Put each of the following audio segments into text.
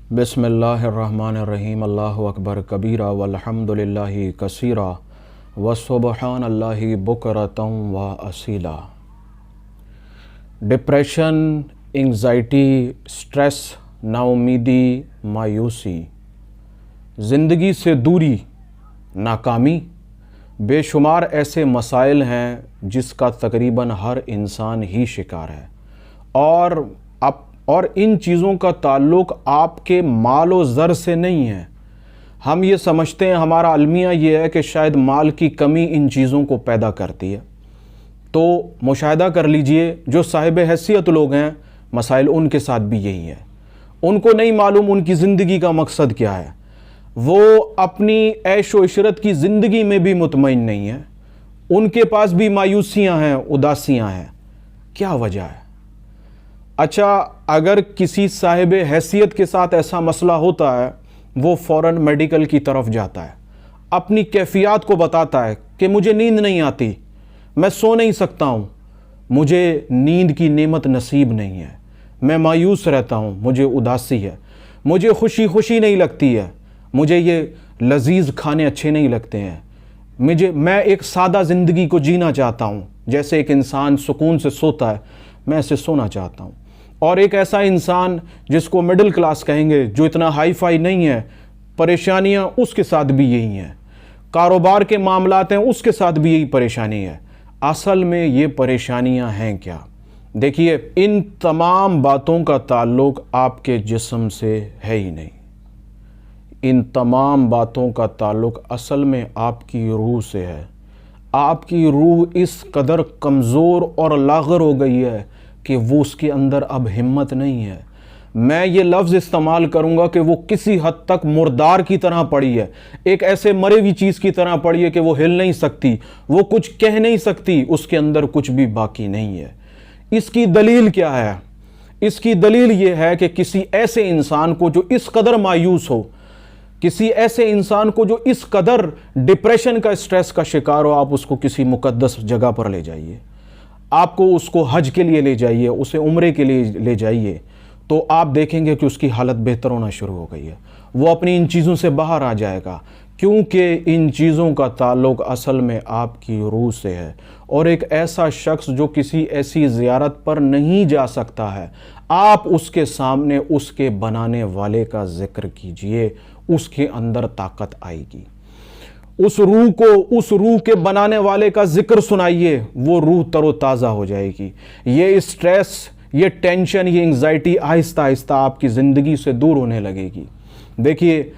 बिस्मिल्लाहिर्रहमानिर्रहीम। अल्लाहु अकबर कबीरा वल्हम्दुलिल्लाहि कसीरा व सुबहानल्लाहि बुकरतम व असीला। डिप्रेशन, एंग्ज़ाइटी, स्ट्रेस, नाउमीदी, मायूसी, ज़िंदगी से दूरी, नाकामी, बेशुमार ऐसे मसाइल हैं जिसका तकरीबन हर इंसान ही शिकार है। और इन चीज़ों का ताल्लुक़ आपके माल व ज़र से नहीं है। हम ये समझते हैं, हमारा अलमिया ये है कि शायद माल की कमी इन चीज़ों को पैदा करती है। तो मुशाहिदा कर लीजिए, जो साहिब हैसियत लोग हैं, मसाइल उनके साथ भी यही है। उनको नहीं मालूम उनकी ज़िंदगी का मकसद क्या है। वो अपनी ऐश व इशरत की ज़िंदगी में भी मुतमईन नहीं है। उनके पास भी मायूसियाँ हैं, उदासियाँ हैं। क्या वजह है? अच्छा, अगर किसी साहिब हैसियत के साथ ऐसा मसला होता है, वो फ़ौरन मेडिकल की तरफ जाता है, अपनी कैफियत को बताता है कि मुझे नींद नहीं आती, मैं सो नहीं सकता हूँ, मुझे नींद की नेमत नसीब नहीं है, मैं मायूस रहता हूँ, मुझे उदासी है, मुझे खुशी नहीं लगती है, मुझे ये लजीज़ खाने अच्छे नहीं लगते हैं, मैं एक सादा ज़िंदगी को जीना चाहता हूँ। जैसे एक इंसान सुकून से सोता है, मैं ऐसे सोना चाहता हूँ। और एक ऐसा इंसान जिसको मिडिल क्लास कहेंगे, जो इतना हाई फाई नहीं है, परेशानियाँ उसके साथ भी यही हैं, कारोबार के मामलात हैं, उसके साथ भी यही परेशानी है। असल में ये परेशानियाँ हैं क्या? देखिए, इन तमाम बातों का ताल्लुक़ आपके जिस्म से है ही नहीं। इन तमाम बातों का ताल्लुक़ असल में आपकी रूह से है। आपकी रूह इस कदर कमज़ोर और लाग़र हो गई है कि वो उसके अंदर अब हिम्मत नहीं है। मैं ये लफ्ज़ इस्तेमाल करूँगा कि वो किसी हद तक मुर्दार की तरह पड़ी है, एक ऐसे मरे हुई चीज़ की तरह पड़ी है कि वो हिल नहीं सकती, वो कुछ कह नहीं सकती, उसके अंदर कुछ भी बाकी नहीं है। इसकी दलील क्या है? इसकी दलील ये है कि किसी ऐसे इंसान को जो इस कदर मायूस हो, किसी ऐसे इंसान को जो इस कदर डिप्रेशन का, स्ट्रेस का शिकार हो, आप उसको किसी मुकद्दस जगह पर ले जाइए, आपको उसको हज के लिए ले जाइए, उसे उम्रे के लिए ले जाइए, तो आप देखेंगे कि उसकी हालत बेहतर होना शुरू हो गई है। वो अपनी इन चीज़ों से बाहर आ जाएगा, क्योंकि इन चीज़ों का ताल्लुक़ असल में आपकी रूह से है। और एक ऐसा शख्स जो किसी ऐसी ज़ियारत पर नहीं जा सकता है, आप उसके सामने उसके बनाने वाले का ज़िक्र कीजिए, उसके अंदर ताकत आएगी। उस रूह के बनाने वाले का जिक्र सुनाइए, वो रूह तरोताज़ा हो जाएगी। ये स्ट्रेस, ये टेंशन, ये एंग्ज़ाइटी आहिस्ता आहिस्ता आपकी ज़िंदगी से दूर होने लगेगी। देखिए,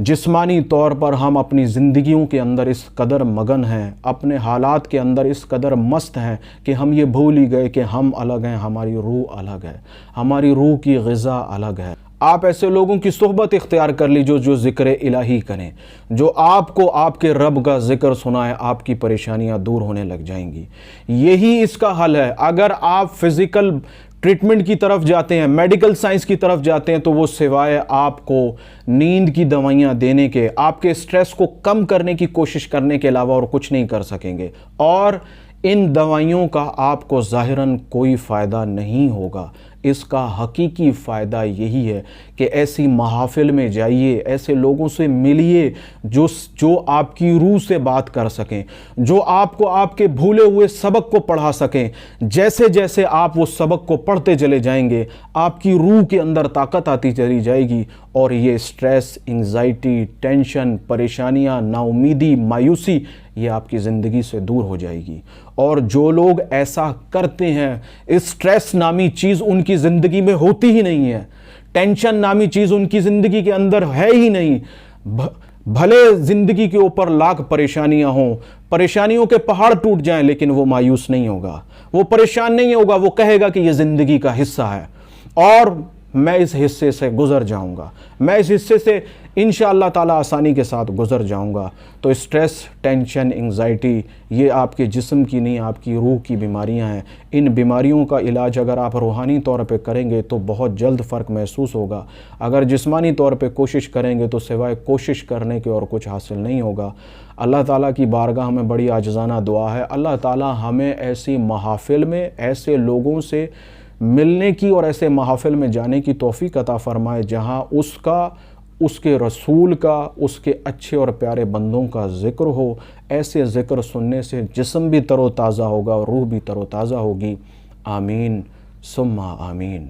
जिस्मानी तौर पर हम अपनी ज़िंदगियों के अंदर इस कदर मगन हैं, अपने हालात के अंदर इस कदर मस्त हैं कि हम ये भूल ही गए कि हम अलग हैं, हमारी रूह अलग है, हमारी रूह की ग़िज़ा अलग है। आप ऐसे लोगों की सोहबत इख्तियार कर लीजिए जो ज़िक्र इलाही करें, जो आपको आपके रब का ज़िक्र सुनाए, आपकी परेशानियां दूर होने लग जाएंगी। यही इसका हल है। अगर आप फिज़िकल ट्रीटमेंट की तरफ जाते हैं, मेडिकल साइंस की तरफ जाते हैं, तो वो सिवाय आपको नींद की दवाइयां देने के, आपके स्ट्रेस को कम करने की कोशिश करने के अलावा और कुछ नहीं कर सकेंगे। और इन दवाइयों का आपको ज़ाहिरन कोई फ़ायदा नहीं होगा। इसका हकीकी फ़ायदा यही है कि ऐसी महफ़िल में जाइए, ऐसे लोगों से मिलिए जो आपकी रूह से बात कर सकें, जो आपको आपके भूले हुए सबक को पढ़ा सकें। जैसे जैसे आप वो सबक को पढ़ते चले जाएंगे, आपकी रूह के अंदर ताकत आती चली जाएगी और ये स्ट्रेस, एंग्ज़ाइटी, टेंशन, परेशानियाँ, नाउमीदी, मायूसी, ये आपकी ज़िंदगी से दूर हो जाएगी। और जो लोग ऐसा करते हैं, स्ट्रेस नामी चीज़ उनकी ज़िंदगी में होती ही नहीं है, टेंशन नामी चीज़ उनकी ज़िंदगी के अंदर है ही नहीं। भले ज़िंदगी के ऊपर लाख परेशानियां हों, परेशानियों के पहाड़ टूट जाएं, लेकिन वो मायूस नहीं होगा, वो परेशान नहीं होगा। वो कहेगा कि ये ज़िंदगी का हिस्सा है और मैं इस हिस्से से गुज़र जाऊंगा, मैं इस हिस्से से इंशाअल्लाह ताला आसानी के साथ गुज़र जाऊंगा। तो स्ट्रेस, टेंशन, एंग्ज़ाइटी, ये आपके जिस्म की नहीं, आपकी रूह की बीमारियां हैं। इन बीमारियों का इलाज अगर आप रूहानी तौर पे करेंगे तो बहुत जल्द फ़र्क महसूस होगा। अगर जिस्मानी तौर पे कोशिश करेंगे तो सिवाय कोशिश करने के और कुछ हासिल नहीं होगा। अल्लाह ताला की बारगाह में बड़ी आजिज़ाना दुआ है, अल्लाह ताला हमें ऐसी महफ़िल में ऐसे लोगों से ملنے کی اور ایسے محافل میں جانے کی توفیق عطا فرمائے جہاں اس کا، اس کے رسول کا، اس کے اچھے اور پیارے بندوں کا ذکر ہو۔ ایسے ذکر سننے سے جسم بھی تر و تازہ ہوگا اور روح بھی تر و تازہ ہوگی۔ آمین ثم آمین۔